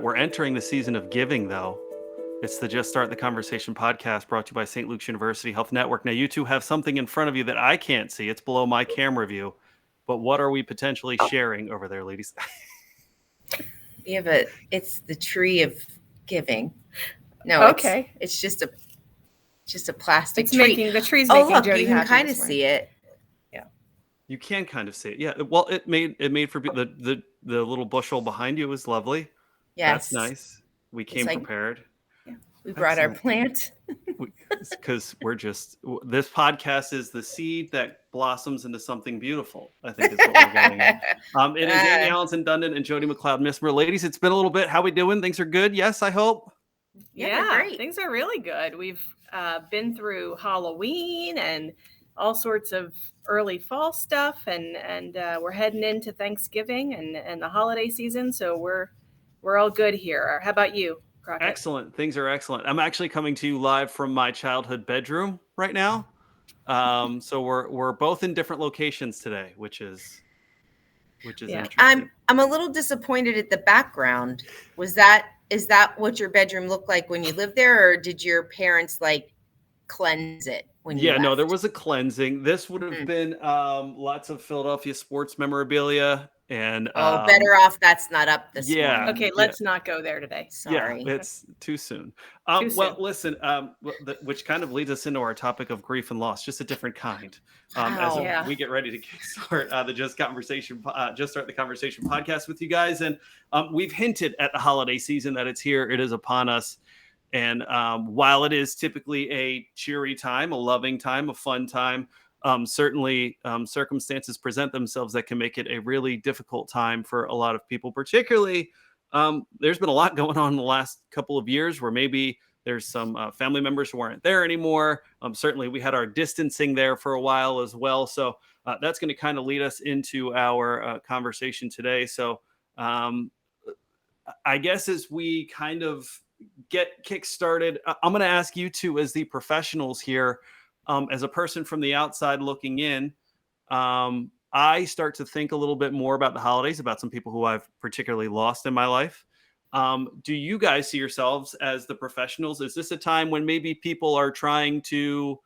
that we're entering the season of giving, though. It's the Just Start the Conversation podcast brought to you by St. Luke's University Health Network. Now, you two have something in front of you that I can't see. It's below my camera view. But what are we potentially sharing over there, ladies? It's the tree of giving. No, okay. It's just a plastic tree. The tree's Oh, making look, Jody you can happy kind this of morning. see it. Yeah. You can kind of see it. Yeah. Well, it made for the little bushel behind you was lovely. Yes. That's nice. We came prepared. Yeah. We brought our plant. Because this podcast is the seed that blossoms into something beautiful, I think is what we're getting at. It is Amie, Allanson, Dundon, and Jody McCloud, Missmer. Ladies, it's been a little bit. How we doing? Things are good? Yes, I hope. Yeah, great. Things are really good. We've been through Halloween and all sorts of early fall stuff, and we're heading into Thanksgiving and the holiday season, so we're all good here. How about you, Crockett? Excellent. Things are excellent. I'm actually coming to you live from my childhood bedroom right now. So we're both in different locations today, which is interesting. I'm a little disappointed at the background. Is that what your bedroom looked like when you lived there, or did your parents cleanse it when you left? No, there was a cleansing. This would have been lots of Philadelphia sports memorabilia. And better off that's not up this morning. Okay, let's not go there today. Sorry. Yeah, it's too soon. Too soon. Well, listen, which kind of leads us into our topic of grief and loss, just a different kind. As we get ready to start the Just Start the Conversation podcast with you guys. And we've hinted at the holiday season that it's here. It is upon us. And while it is typically a cheery time, a loving time, a fun time, certainly circumstances present themselves that can make it a really difficult time for a lot of people. Particularly, there's been a lot going on in the last couple of years where maybe there's some family members who aren't there anymore. Certainly, we had our distancing there for a while as well. So that's going to kind of lead us into our conversation today. So I guess as we kind of get kick-started, I'm going to ask you two as the professionals here. As a person from the outside looking in, I start to think a little bit more about the holidays, about some people who I've particularly lost in my life. Do you guys see yourselves as the professionals? Is this a time when maybe people are trying to,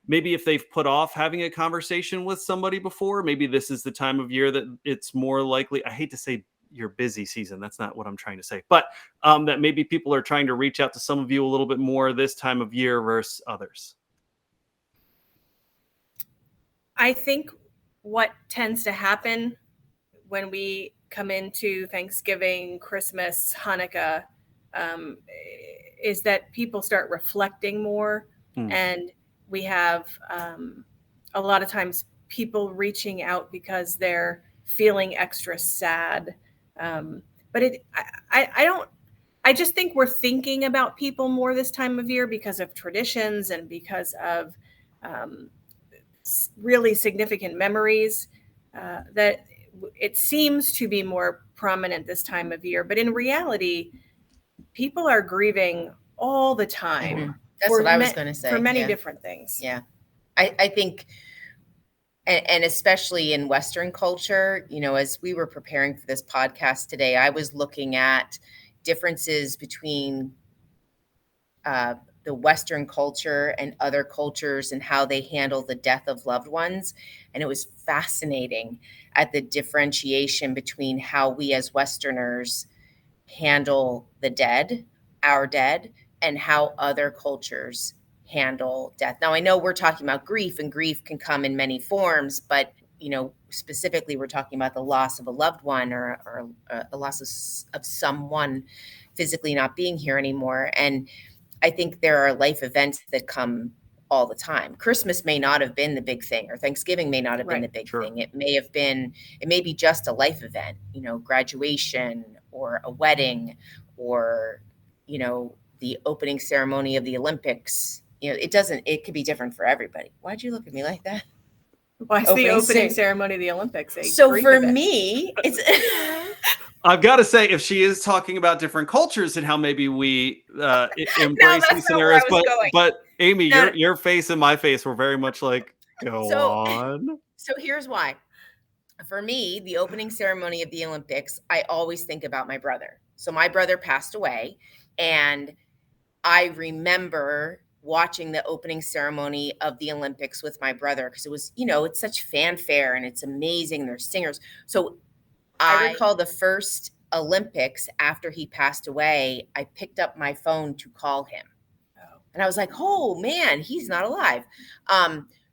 maybe if they've put off having a conversation with somebody before, maybe this is the time of year that it's more likely, I hate to say your busy season, that's not what I'm trying to say, but that maybe people are trying to reach out to some of you a little bit more this time of year versus others? I think what tends to happen when we come into Thanksgiving, Christmas, Hanukkah, is that people start reflecting more. And we have a lot of times people reaching out because they're feeling extra sad. But I just think we're thinking about people more this time of year because of traditions and because of really significant memories that it seems to be more prominent this time of year. But in reality, people are grieving all the time. That's what I was going to say. For many different things. Yeah. I think, and especially in Western culture, as we were preparing for this podcast today, I was looking at differences between the Western culture and other cultures and how they handle the death of loved ones. And it was fascinating at the differentiation between how we as Westerners handle the dead, our dead, and how other cultures handle death. Now, I know we're talking about grief, and grief can come in many forms, but specifically we're talking about the loss of a loved one or a loss of someone physically not being here anymore. And I think there are life events that come all the time. Christmas may not have been the big thing, or Thanksgiving may not have been the big thing. It may be just a life event, graduation or a wedding or, the opening ceremony of the Olympics. It could be different for everybody. Why'd you look at me like that? Why is the opening ceremony of the Olympics? So for me, it's I've got to say, if she is talking about different cultures and how maybe we embrace these scenarios, but Amie, your face and my face were very much like, go on. So here's why. For me, the opening ceremony of the Olympics, I always think about my brother. So my brother passed away, and I remember watching the opening ceremony of the Olympics with my brother because it was, it's such fanfare and it's amazing. There's singers. So I recall the first Olympics after he passed away, I picked up my phone to call him. And I was like, oh man, he's not alive.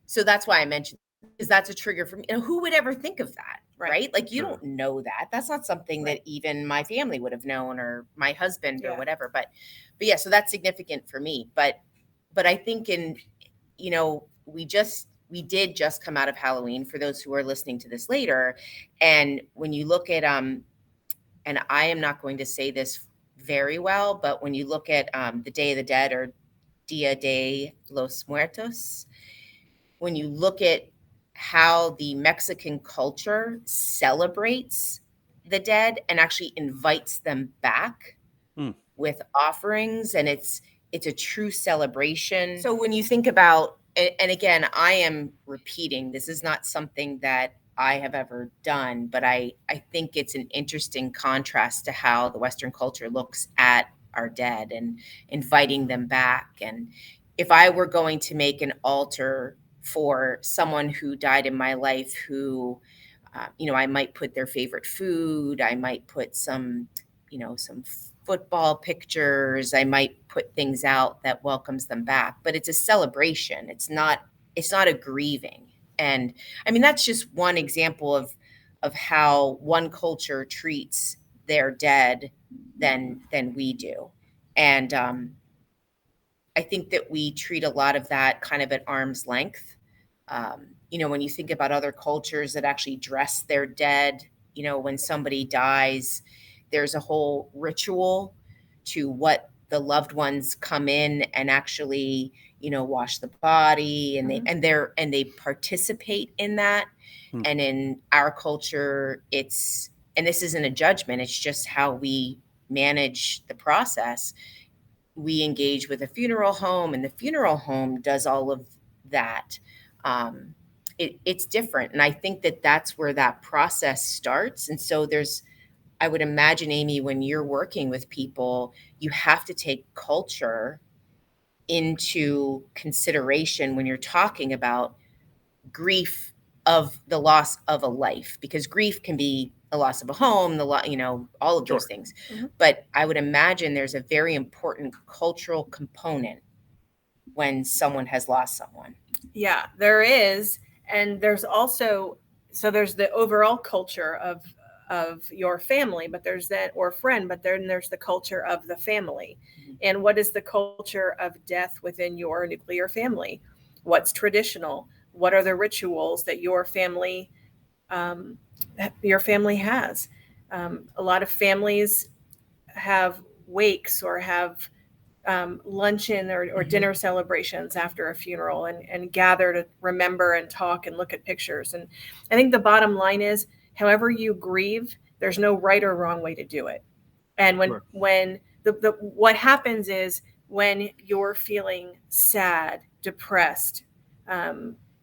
So that's why I mentioned, because that's a trigger for me. And who would ever think of that? Right? Like you don't know that. That's not something that even my family would have known, or my husband or whatever. But yeah, so that's significant for me. But I think we did just come out of Halloween for those who are listening to this later. And when you look at and I am not going to say this very well, but when you look at the Day of the Dead, or Dia de los Muertos, when you look at how the Mexican culture celebrates the dead and actually invites them back with offerings, and it's a true celebration. So when you think about, and again, I am repeating, this is not something that I have ever done, but I think it's an interesting contrast to how the Western culture looks at our dead and inviting them back. And if I were going to make an altar for someone who died in my life, who, I might put their favorite food, I might put some football pictures, I might put things out that welcomes them back, but it's a celebration. It's not a grieving. And I mean, that's just one example of how one culture treats their dead than we do. And I think that we treat a lot of that kind of at arm's length. When you think about other cultures that actually dress their dead, when somebody dies, there's a whole ritual to what the loved ones come in and actually, wash the body, and they participate in that. And in our culture, and this isn't a judgment, it's just how we manage the process. We engage with a funeral home, and the funeral home does all of that. It's different. And I think that that's where that process starts. And so I would imagine, Amie, when you're working with people, you have to take culture into consideration when you're talking about grief of the loss of a life, because grief can be a loss of a home, all of those things. But I would imagine there's a very important cultural component when someone has lost someone. Yeah, there is. And there's also, so there's the overall culture of your family, but there's that, or friend, but then there's the culture of the family. And what is the culture of death within your nuclear family? What's traditional? What are the rituals that your family has? A lot of families have wakes or have luncheon or dinner celebrations after a funeral, and gather to remember and talk and look at pictures. And I think the bottom line is, however you grieve, there's no right or wrong way to do it. And when what happens is, when you're feeling sad, depressed,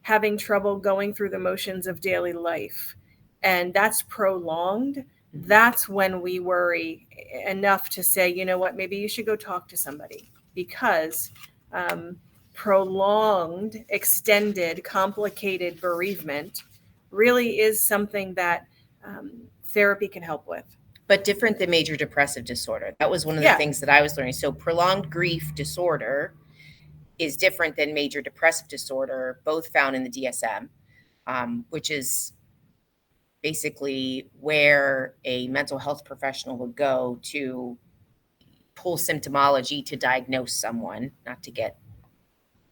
having trouble going through the motions of daily life, and that's prolonged, that's when we worry enough to say, you know what, maybe you should go talk to somebody, because prolonged, extended, complicated bereavement really is something that therapy can help with. But different than major depressive disorder. That was one of the things that I was learning. So prolonged grief disorder is different than major depressive disorder, both found in the DSM, which is basically where a mental health professional would go to pull symptomology to diagnose someone, not to get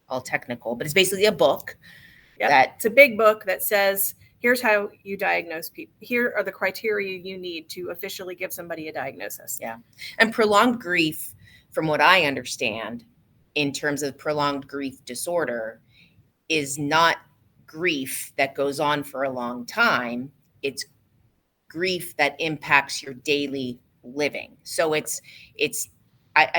all technical, but it's basically a book. It's a big book that says, here's how you diagnose people. Here are the criteria you need to officially give somebody a diagnosis. Yeah. And prolonged grief, from what I understand, in terms of prolonged grief disorder, is not grief that goes on for a long time. It's grief that impacts your daily living. So I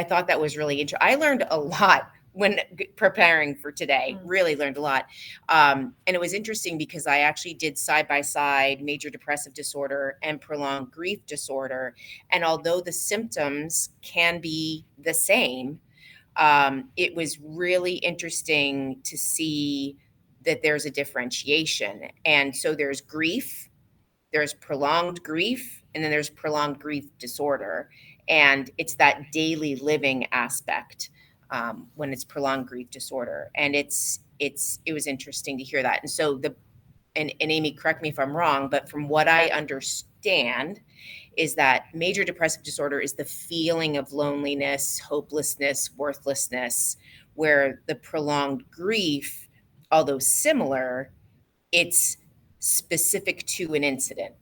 thought that was really interesting. I learned a lot when preparing for today. Really learned a lot. And it was interesting because I actually did side by side major depressive disorder and prolonged grief disorder. And although the symptoms can be the same, it was really interesting to see that there's a differentiation. And so there's grief, there's prolonged grief, and then there's prolonged grief disorder. And it's that daily living aspect when it's prolonged grief disorder. And it was interesting to hear that. And so and Amie, correct me if I'm wrong, but from what I understand is that major depressive disorder is the feeling of loneliness, hopelessness, worthlessness, where the prolonged grief, although similar, it's specific to an incident.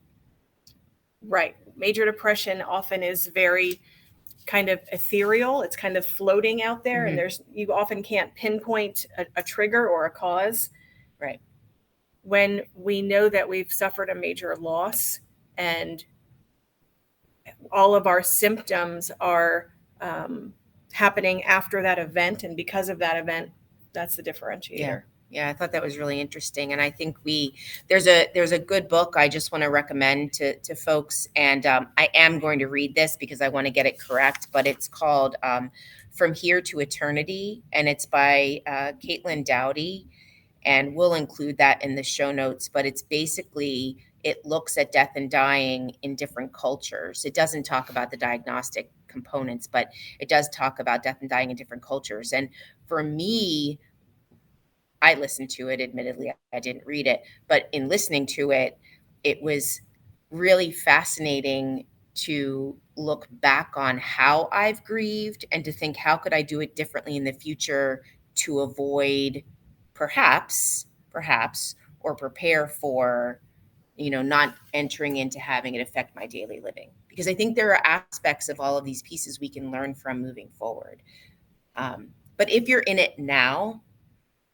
Right. Major depression often is very kind of ethereal. It's kind of floating out there, and you often can't pinpoint a trigger or a cause. Right. When we know that we've suffered a major loss and all of our symptoms are happening after that event, and because of that event, that's the differentiator. Yeah, I thought that was really interesting. And I think there's a good book I just want to recommend to folks. And I am going to read this because I want to get it correct, but it's called From Here to Eternity. And it's by Caitlin Dowdy. And we'll include that in the show notes. But it's basically, it looks at death and dying in different cultures. It doesn't talk about the diagnostic components, but it does talk about death and dying in different cultures. And for me, I listened to it. Admittedly, I didn't read it, but in listening to it, it was really fascinating to look back on how I've grieved and to think, how could I do it differently in the future to avoid perhaps, or prepare for, not entering into having it affect my daily living. Because I think there are aspects of all of these pieces we can learn from moving forward. But if you're in it now,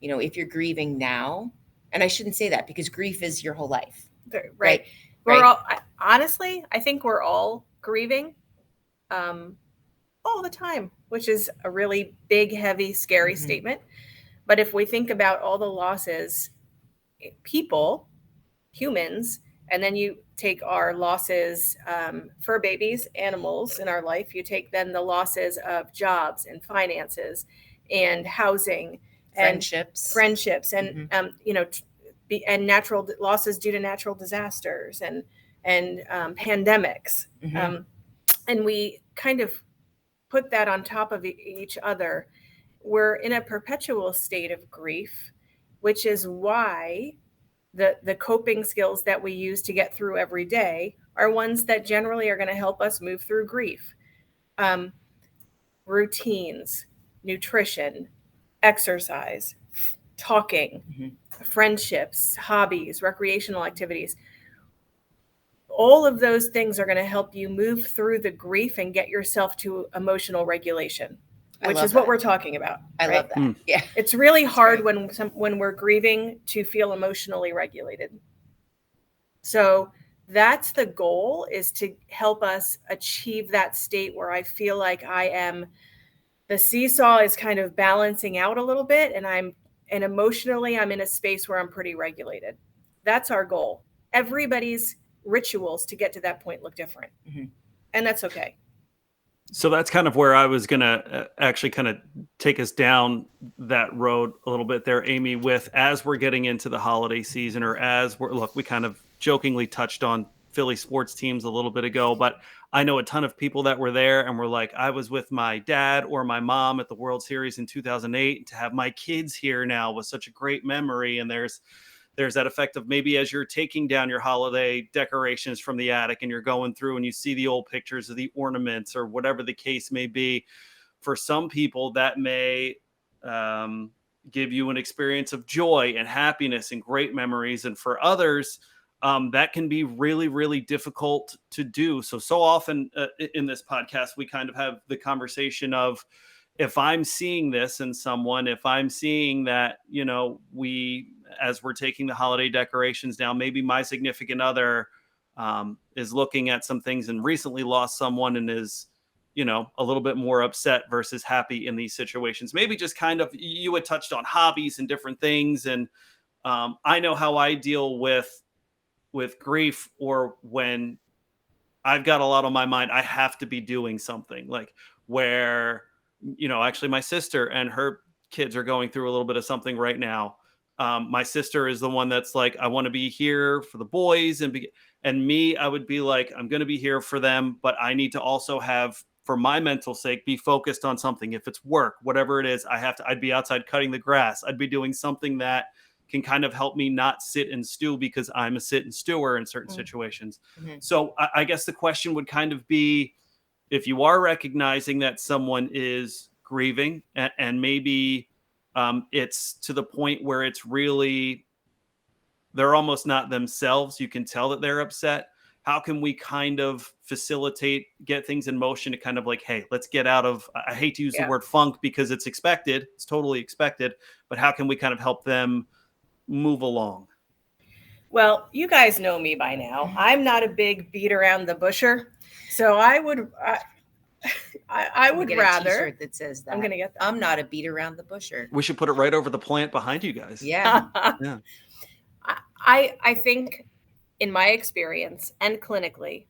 if you're grieving now, and I shouldn't say that because grief is your whole life. Right. We're all, honestly, I think we're all grieving all the time, which is a really big, heavy, scary statement. But if we think about all the losses, people, humans, and then you take our losses, fur babies, animals in our life, you take then the losses of jobs and finances and housing, friendships, and and natural losses due to natural disasters and pandemics, and we kind of put that on top of each other. We're in a perpetual state of grief, which is why the coping skills that we use to get through every day are ones that generally are going to help us move through grief. Routines, nutrition, exercise, talking, friendships, hobbies, recreational activities. All of those things are going to help you move through the grief and get yourself to emotional regulation, which is what we're talking about. I love that. Yeah. It's really hard when we're grieving to feel emotionally regulated. So that's the goal, is to help us achieve that state where I feel like the seesaw is kind of balancing out a little bit, and emotionally I'm in a space where I'm pretty regulated. That's our goal. Everybody's rituals to get to that point look different, and that's okay. So that's kind of where I was going to actually kind of take us down that road a little bit there, Amie, with as we're getting into the holiday season, or we kind of jokingly touched on Philly sports teams a little bit ago, but I know a ton of people that were there and were like, I was with my dad or my mom at the World Series in 2008. To have my kids here now was such a great memory. And there's that effect of maybe as you're taking down your holiday decorations from the attic and you're going through and you see the old pictures of the ornaments or whatever the case may be. For some people, that may give you an experience of joy and happiness and great memories. And for others, that can be really, really difficult to do. So often in this podcast, we kind of have the conversation of, if I'm seeing this in someone, if I'm seeing that, as we're taking the holiday decorations down, maybe my significant other is looking at some things and recently lost someone and is a little bit more upset versus happy in these situations. Maybe just kind of, you had touched on hobbies and different things. And I know how I deal with grief, or when I've got a lot on my mind, I have to be doing something, like where, actually my sister and her kids are going through a little bit of something right now. My sister is the one that's like, I want to be here for the boys, and me, I would be like, I'm going to be here for them, but I need to also have, for my mental sake, be focused on something. If it's work, whatever it is, I'd be outside cutting the grass. I'd be doing something that can kind of help me not sit and stew, because I'm a sit and stewer in certain situations. Mm-hmm. So I guess the question would kind of be, if you are recognizing that someone is grieving, and maybe it's to the point where it's really, they're almost not themselves, you can tell that they're upset. How can we kind of facilitate, get things in motion to kind of like, hey, let's get out of, I hate to use the word funk because it's expected, it's totally expected, but how can we kind of help them move along? Well, you guys know me by now. I'm not a big beat around the busher. So I would rather. A t-shirt that says that. I'm going to get that. I'm not a beat around the busher. We should put it right over the plant behind you guys. Yeah. Yeah. I think, in my experience and clinically,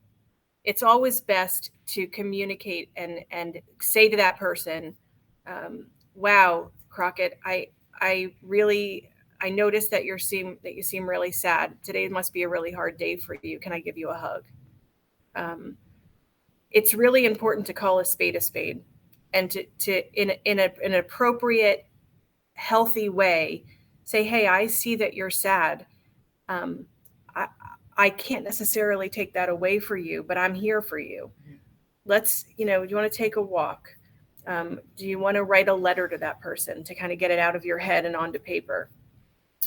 it's always best to communicate and say to that person, wow, Crockett, I noticed that you seem really sad. Today must be a really hard day for you. Can I give you a hug? It's really important to call a spade, and to in an appropriate, healthy way, say, hey, I see that you're sad. I can't necessarily take that away for you, but I'm here for you. Let's, do you want to take a walk? Do you want to write a letter to that person to kind of get it out of your head and onto paper?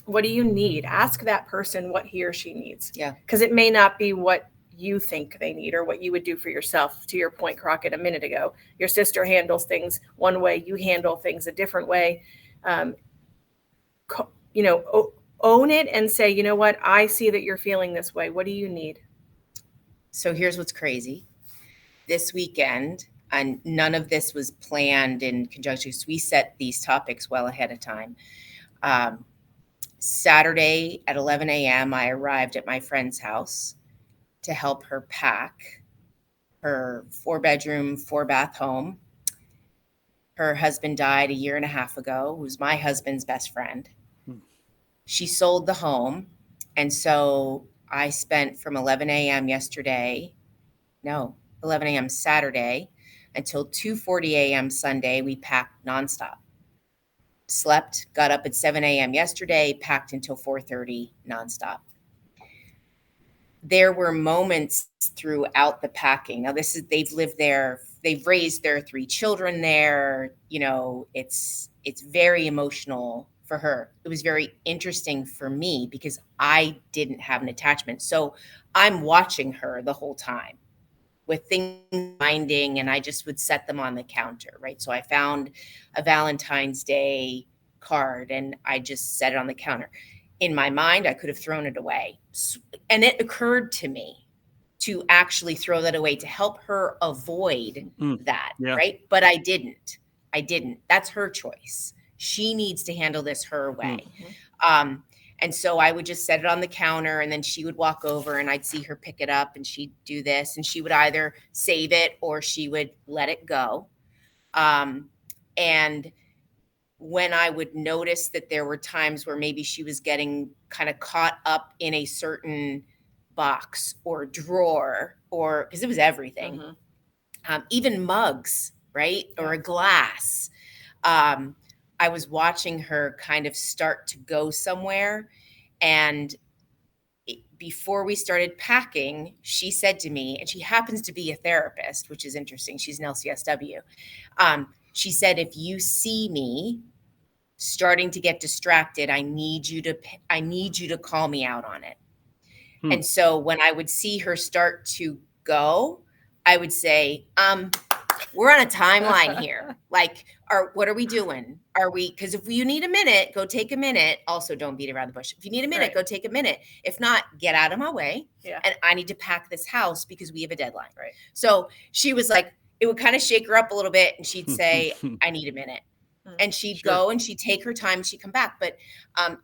What do you need? Ask that person what he or she needs. Yeah. Because it may not be what you think they need or what you would do for yourself. To your point, Crockett, a minute ago, your sister handles things one way, you handle things a different way. Own it and say, you know what? I see that you're feeling this way. What do you need? So here's what's crazy. This weekend, and none of this was planned in conjunction, so we set these topics well ahead of time. Saturday at 11 a.m., I arrived at my friend's house to help her pack her 4-bedroom, 4-bath home. Her husband died a year and a half ago, who's my husband's best friend. She sold the home. And so I spent from 11 a.m. Saturday until 2:40 a.m. Sunday. We packed nonstop. Slept, got up at 7 a.m. yesterday, packed until 4:30 nonstop. There were moments throughout the packing. Now they've lived there. They've raised their 3 children there. It's very emotional for her. It was very interesting for me because I didn't have an attachment. So I'm watching her the whole time with things binding, and I just would set them on the counter, right? So I found a Valentine's Day card and I just set it on the counter. In my mind, I could have thrown it away. And it occurred to me to actually throw that away to help her avoid that, right? But I didn't. That's her choice. She needs to handle this her way. Mm-hmm. And so I would just set it on the counter, and then she would walk over and I'd see her pick it up and she'd do this, and she would either save it or she would let it go. And when I would notice that there were times where maybe she was getting kind of caught up in a certain box or drawer, or because it was everything, even mugs, right? Or a glass. I was watching her kind of start to go somewhere. And before we started packing, she said to me, and she happens to be a therapist, which is interesting. She's an LCSW. She said, if you see me starting to get distracted, I need you to call me out on it. And so when I would see her start to go, I would say, we're on a timeline here. Like, what are we doing? Because if you need a minute, go take a minute. Also, don't beat around the bush. If you need a minute, go take a minute. If not, get out of my way. Yeah. And I need to pack this house because we have a deadline. Right. So she was like, it would kind of shake her up a little bit, and she'd say, I need a minute. And she'd go and she'd take her time and she'd come back. But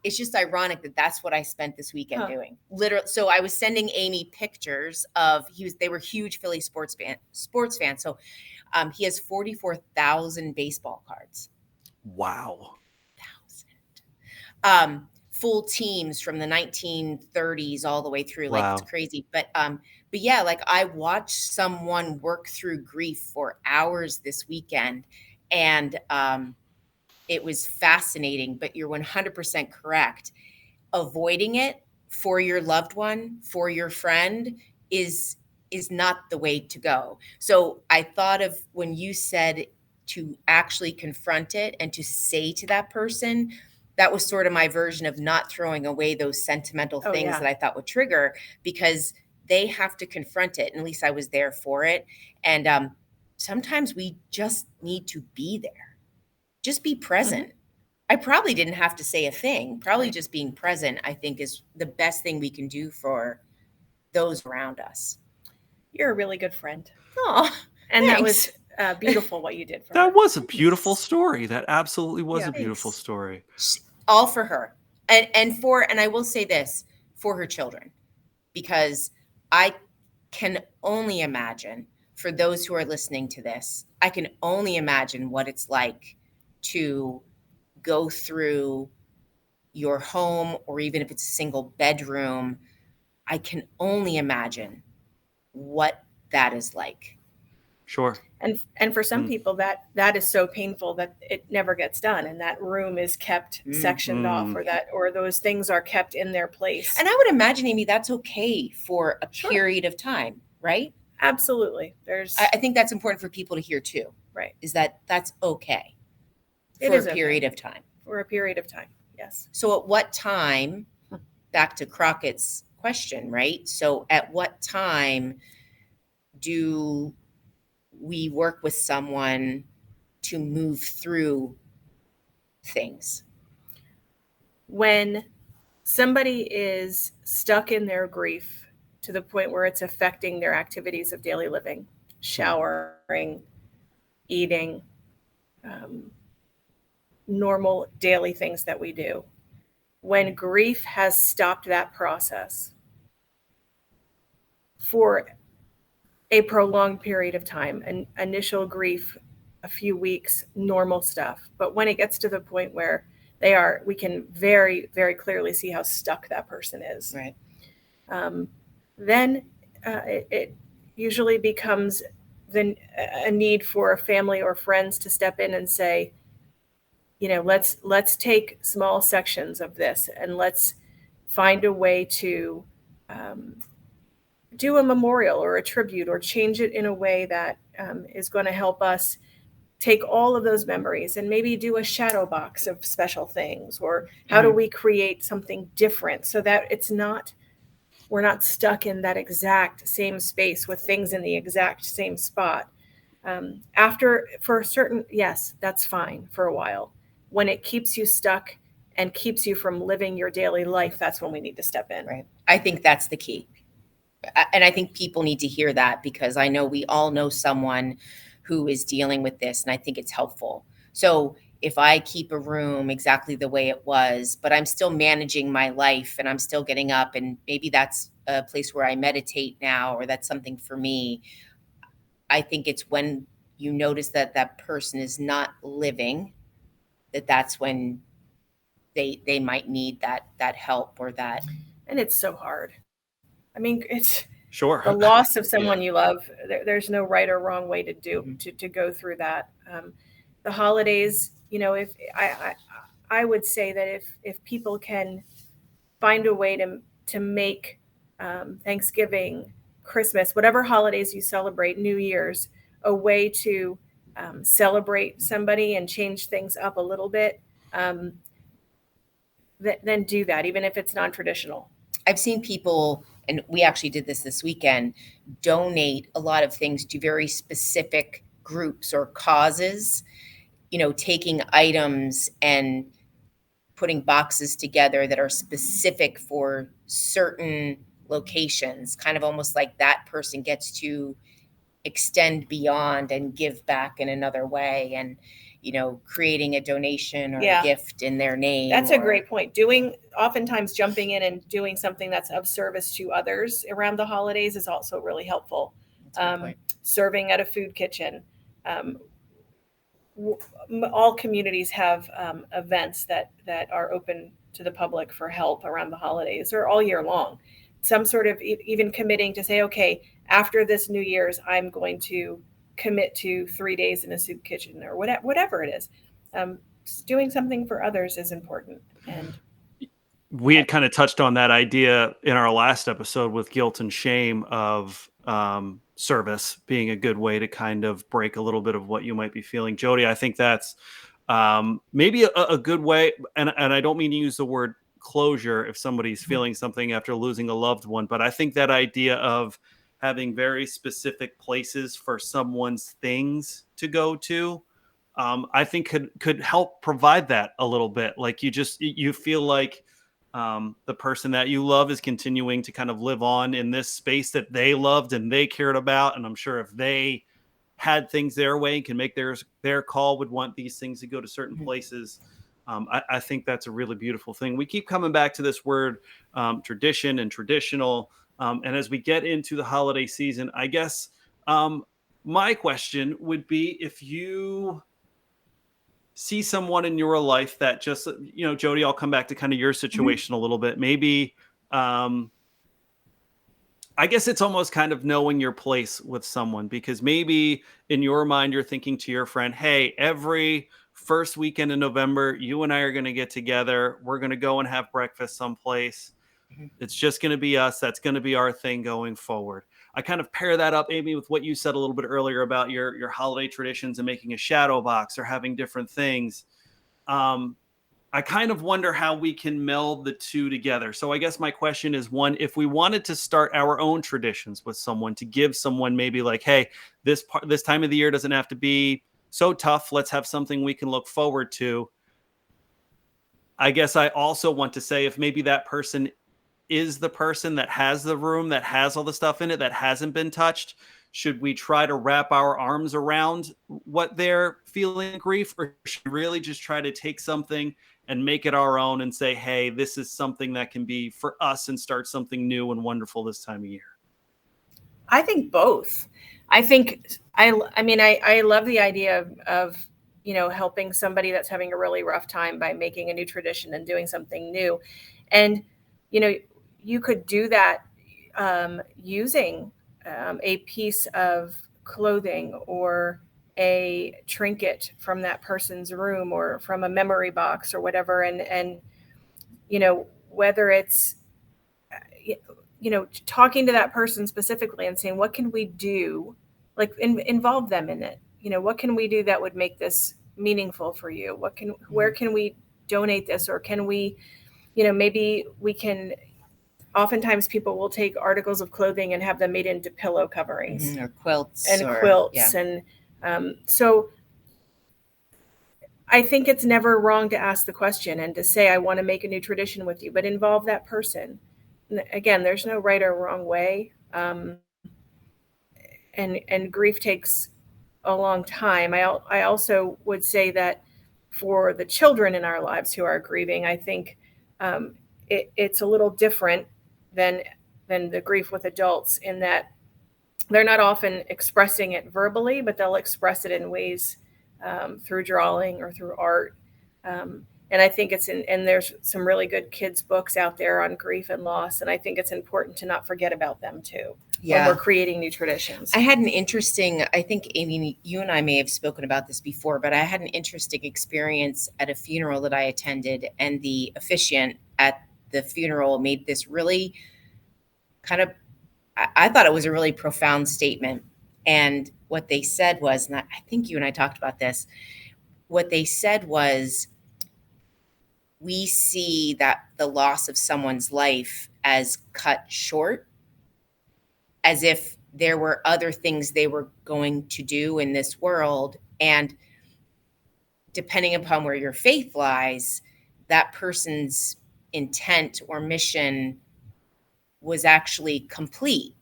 it's just ironic that that's what I spent this weekend doing. Literally. So I was sending Amie pictures of, they were huge Philly sports fans. So he has 44,000 baseball cards. Wow. Full teams from the 1930s all the way through. Wow. Like, it's crazy. But yeah, like, I watched someone work through grief for hours this weekend, and it was fascinating. But you're 100% correct. Avoiding it for your loved one, for your friend, is not the way to go. So I thought of when you said to actually confront it and to say to that person, that was sort of my version of not throwing away those sentimental things that I thought would trigger, because they have to confront it. And at least I was there for it. And sometimes we just need to be there. Just be present. I probably didn't have to say a thing. Probably just being present, I think, is the best thing we can do for those around us. You're a really good friend. Oh, and thanks. That was beautiful what you did for her. her. That was a beautiful story. That absolutely was a beautiful story. All for her. And I will say this, for her children, because I can only imagine, for those who are listening to this, I can only imagine what it's like to go through your home, or even if it's a single bedroom. I can only imagine what that is like. Sure. And for some people that is so painful that it never gets done, and that room is kept sectioned off, or those things are kept in their place. And I would imagine, Amie, that's okay for a period of time, right? Absolutely. I think that's important for people to hear too. Right. Is that's okay for a period of time. For a period of time. Yes. So at what time, back to Crockett's question, right? So at what time do we work with someone to move through things? When somebody is stuck in their grief to the point where it's affecting their activities of daily living, showering, eating, normal daily things that we do. When grief has stopped that process for a prolonged period of time, an initial grief, a few weeks, normal stuff. But when it gets to the point where we can very, very clearly see how stuck that person is. Right. Then it usually becomes a need for a family or friends to step in and say, let's take small sections of this and let's find a way to do a memorial or a tribute, or change it in a way that is going to help us take all of those memories and maybe do a shadow box of special things, or how do we create something different so that we're not stuck in that exact same space with things in the exact same spot. Yes, that's fine for a while. When it keeps you stuck and keeps you from living your daily life, that's when we need to step in. Right. I think that's the key. And I think people need to hear that, because I know we all know someone who is dealing with this, and I think it's helpful. So if I keep a room exactly the way it was, but I'm still managing my life and I'm still getting up, and maybe that's a place where I meditate now, or that's something for me. I think it's when you notice that that person is not living, that's when they might need that help, or that. And it's so hard. I mean, it's sure the loss of someone you love. There's no right or wrong way to go through that. The holidays, if I would say that if people can find a way to make Thanksgiving, Christmas, whatever holidays you celebrate, New Year's, a way to celebrate somebody and change things up a little bit, then do that, even if it's non-traditional. I've seen people, and we actually did this weekend, donate a lot of things to very specific groups or causes, taking items and putting boxes together that are specific for certain locations, kind of almost like that person gets to extend beyond and give back in another way, and creating a donation or a gift in their name. That's a great point. Oftentimes jumping in and doing something that's of service to others around the holidays is also really helpful. Serving at a food kitchen. All communities have events that are open to the public for help around the holidays or all year long. Some sort of even committing to say, okay, after this New Year's, I'm going to commit to 3 days in a soup kitchen or whatever it is. Doing something for others is important. And we had kind of touched on that idea in our last episode with guilt and shame of service being a good way to kind of break a little bit of what you might be feeling. Jody, I think that's maybe a good way. And I don't mean to use the word closure if somebody's feeling something after losing a loved one, but I think that idea of having very specific places for someone's things to go to, I think could help provide that a little bit. Like you feel like the person that you love is continuing to kind of live on in this space that they loved and they cared about. And I'm sure if they had things their way and can make their call, would want these things to go to certain places. I think that's a really beautiful thing. We keep coming back to this word tradition and traditional. And as we get into the holiday season, I guess my question would be, if you see someone in your life that just, Jody, I'll come back to kind of your situation a little bit. Maybe, I guess it's almost kind of knowing your place with someone, because maybe in your mind, you're thinking to your friend, hey, every first weekend in November, you and I are going to get together. We're going to go and have breakfast someplace. It's just going to be us. That's going to be our thing going forward. I kind of pair that up, Amie, with what you said a little bit earlier about your holiday traditions and making a shadow box or having different things. I kind of wonder how we can meld the two together. So I guess my question is, one, if we wanted to start our own traditions with someone, to give someone maybe like, hey, this time of the year doesn't have to be so tough. Let's have something we can look forward to. I guess I also want to say, if maybe that person is the person that has the room, that has all the stuff in it, that hasn't been touched, should we try to wrap our arms around what they're feeling grief, or should we really just try to take something and make it our own and say, hey, this is something that can be for us and start something new and wonderful this time of year? I think both. I think, I love the idea of helping somebody that's having a really rough time by making a new tradition and doing something new. And, you could do that using a piece of clothing or a trinket from that person's room or from a memory box or whatever. And whether it's, talking to that person specifically and saying, what can we do? Like involve them in it. What can we do that would make this meaningful for you? Where can we donate this? Or can we, maybe we can, oftentimes people will take articles of clothing and have them made into pillow coverings or quilts. And so I think it's never wrong to ask the question and to say, I want to make a new tradition with you, but involve that person. Again, there's no right or wrong way. And grief takes a long time. I also would say that for the children in our lives who are grieving, I think it's a little different than the grief with adults, in that they're not often expressing it verbally, but they'll express it in ways through drawing or through art. And I think and there's some really good kids books out there on grief and loss. And I think it's important to not forget about them too. When we're creating new traditions. I had an interesting, I think, Amie, you and I may have spoken about this before, but I had an interesting experience at a funeral that I attended, and the officiant at the funeral made this really kind of, I thought it was a really profound statement. And what they said was, and I think you and I talked about this, what they said was, we see that the loss of someone's life as cut short, as if there were other things they were going to do in this world. And depending upon where your faith lies, that person's intent or mission was actually complete.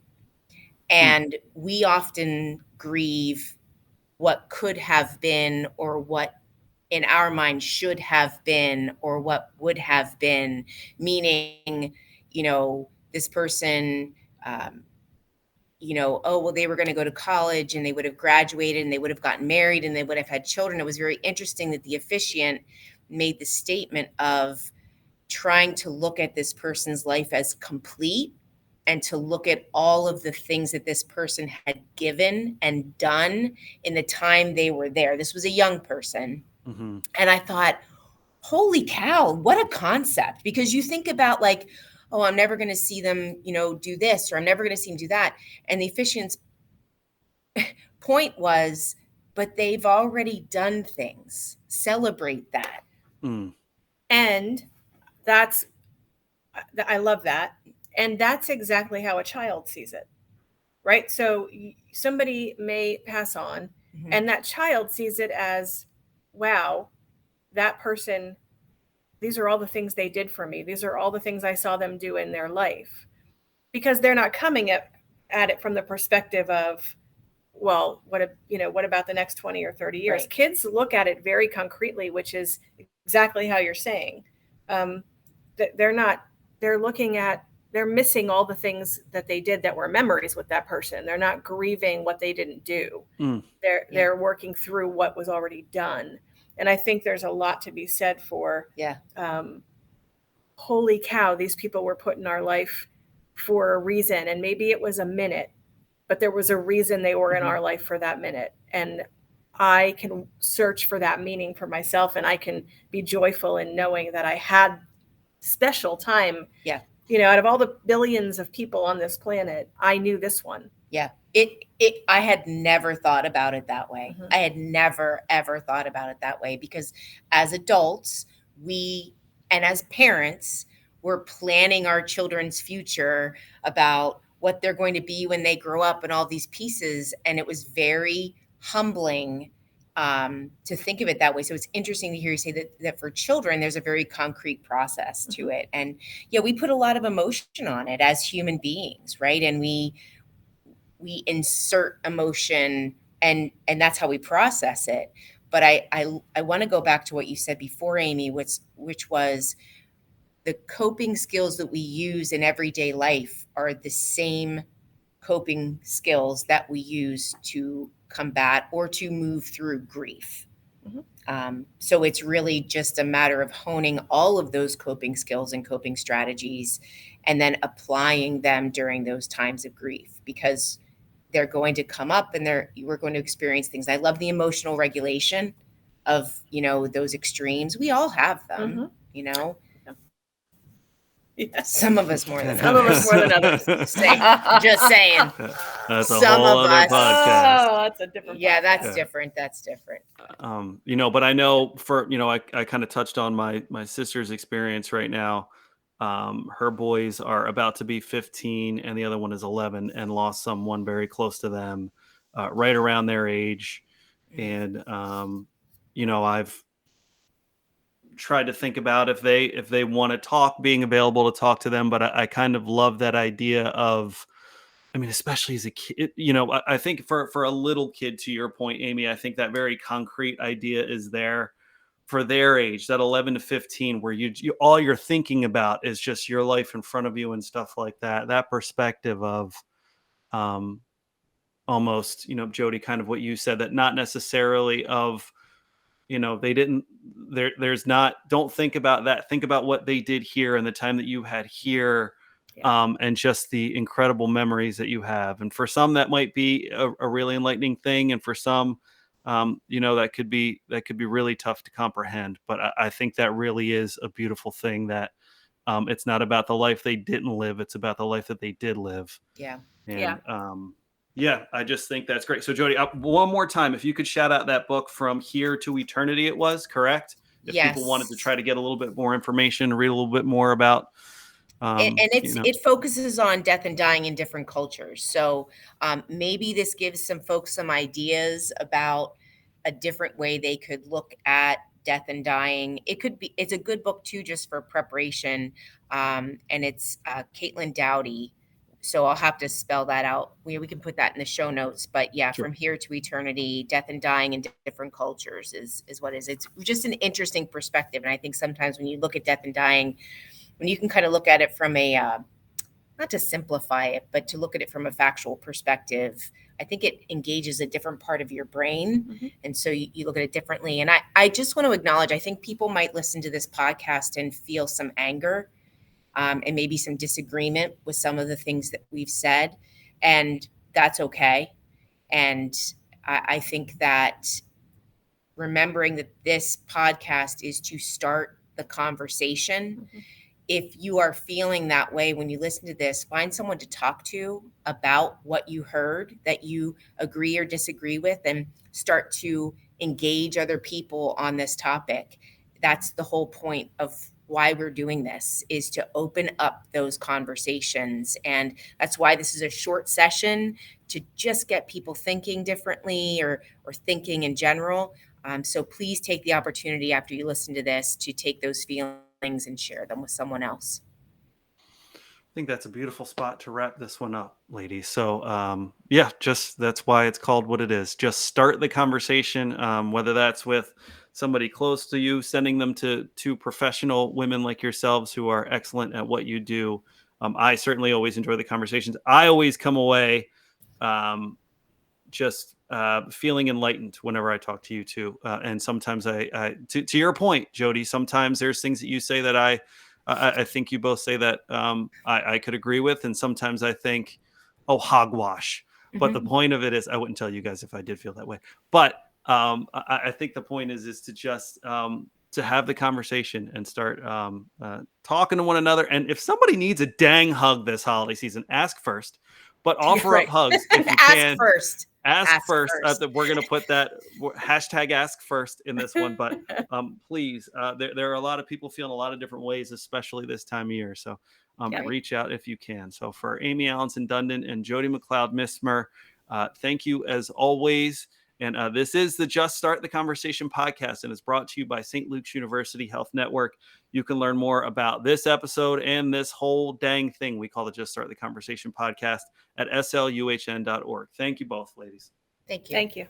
And we often grieve what could have been, or what in our mind should have been, or what would have been, meaning, this person, oh, well, they were going to go to college and they would have graduated and they would have gotten married and they would have had children. It was very interesting that the officiant made the statement of trying to look at this person's life as complete, and to look at all of the things that this person had given and done in the time they were there. This was a young person. Mm-hmm. And I thought, holy cow, what a concept. Because you think about like, oh, I'm never going to see them, do this, or I'm never going to see them do that. And the officiant's point was, but they've already done things. Celebrate that. Mm. And I love that. And that's exactly how a child sees it, right? So somebody may pass on, mm-hmm. and that child sees it as, wow, that person, these are all the things they did for me. These are all the things I saw them do in their life. Because they're not coming at it from the perspective of, well, what about the next 20 or 30 years? Right. Kids look at it very concretely, which is exactly how you're saying. They're missing all the things that they did that were memories with that person. They're not grieving what they didn't do. They're working through what was already done. And I think there's a lot to be said for, holy cow, these people were put in our life for a reason. And maybe it was a minute, but there was a reason they were in our life for that minute. And I can search for that meaning for myself, and I can be joyful in knowing that I had special time. Yeah. Out of all the billions of people on this planet, I knew this one. Yeah. I had never thought about it that way. Mm-hmm. I had never, ever thought about it that way, because as adults, and as parents, we're planning our children's future about what they're going to be when they grow up and all these pieces. And it was very humbling to think of it that way. So it's interesting to hear you say that for children, there's a very concrete process to it. And we put a lot of emotion on it as human beings, right? And we insert emotion, and that's how we process it. But I want to go back to what you said before, Amie, which was the coping skills that we use in everyday life are the same coping skills that we use to combat or to move through grief. Mm-hmm. So it's really just a matter of honing all of those coping skills and coping strategies, and then applying them during those times of grief, because they're going to come up and we're going to experience things. I love the emotional regulation of, those extremes. We all have them, mm-hmm. Yes. Some of us more than some of us more than others. Just saying. That's a whole other podcast. Oh, that's a different. Yeah, that's different. That's different. But I know I kind of touched on my sister's experience right now. Her boys are about to be 15 and the other one is 11, and lost someone very close to them, right around their age. And, I've tried to think about if they want to talk, being available to talk to them. But I kind of love that idea of, especially as a kid, I think for a little kid, to your point, Amie, I think that very concrete idea is there for their age, that 11 to 15, where you all you're thinking about is just your life in front of you and stuff like that. That perspective of, almost, Jody, kind of what you said, that not necessarily of, they didn't, there's not, don't think about that. Think about what they did here and the time that you had here, and just the incredible memories that you have. And for some, that might be a really enlightening thing. And for some, that could be really tough to comprehend. But I think that really is a beautiful thing, that it's not about the life they didn't live. It's about the life that they did live. Yeah. And, I just think that's great. So Jody, one more time, if you could shout out that book, From Here to Eternity, it was correct? If people wanted to try to get a little bit more information, read a little bit more about. It focuses on death and dying in different cultures. So maybe this gives some folks some ideas about a different way they could look at death and dying. It's a good book too, just for preparation. And it's Caitlin Dowdy. So I'll have to spell that out. We can put that in the show notes. But yeah, Sure. From Here to Eternity, Death and Dying in Different Cultures is what it is. It's just an interesting perspective. And I think sometimes when you look at death and dying, when you can kind of look at it from a, not to simplify it, but to look at it from a factual perspective, I think it engages a different part of your brain. Mm-hmm. And so you look at it differently. And I just want to acknowledge, I think people might listen to this podcast and feel some anger. And maybe some disagreement with some of the things that we've said, and that's okay. And I think that remembering that this podcast is to start the conversation. Mm-hmm. If you are feeling that way when you listen to this, find someone to talk to about what you heard that you agree or disagree with, and start to engage other people on this topic. That's the whole point of why we're doing this, is to open up those conversations. And that's why this is a short session, to just get people thinking differently or thinking in general. So please take the opportunity after you listen to this to take those feelings and share them with someone else. I think that's a beautiful spot to wrap this one up, ladies. So yeah, just that's why it's called what it is. Just start the conversation, whether that's with somebody close to you, sending them to professional women like yourselves who are excellent at what you do. I certainly always enjoy the conversations. I always come away just feeling enlightened whenever I talk to you two. And sometimes I to your point, Jody, sometimes there's things that you say that I think you both say that I could agree with. And sometimes I think, oh, hogwash. Mm-hmm. But the point of it is, I wouldn't tell you guys if I did feel that way. But I think the point is to just to have the conversation and start talking to one another. And if somebody needs a dang hug this holiday season, ask first. But offer up hugs if you can. First. Ask first. We're going to put that hashtag ask first in this one. But please, there are a lot of people feeling a lot of different ways, especially this time of year. So reach out if you can. So for Amie, Allanson, Dundon, and Jody McCloud, Missmer, thank you as always. And this is the Just Start the Conversation podcast, and it's brought to you by St. Luke's University Health Network. You can learn more about this episode and this whole dang thing we call the Just Start the Conversation podcast at sluhn.org. Thank you both, ladies. Thank you. Thank you.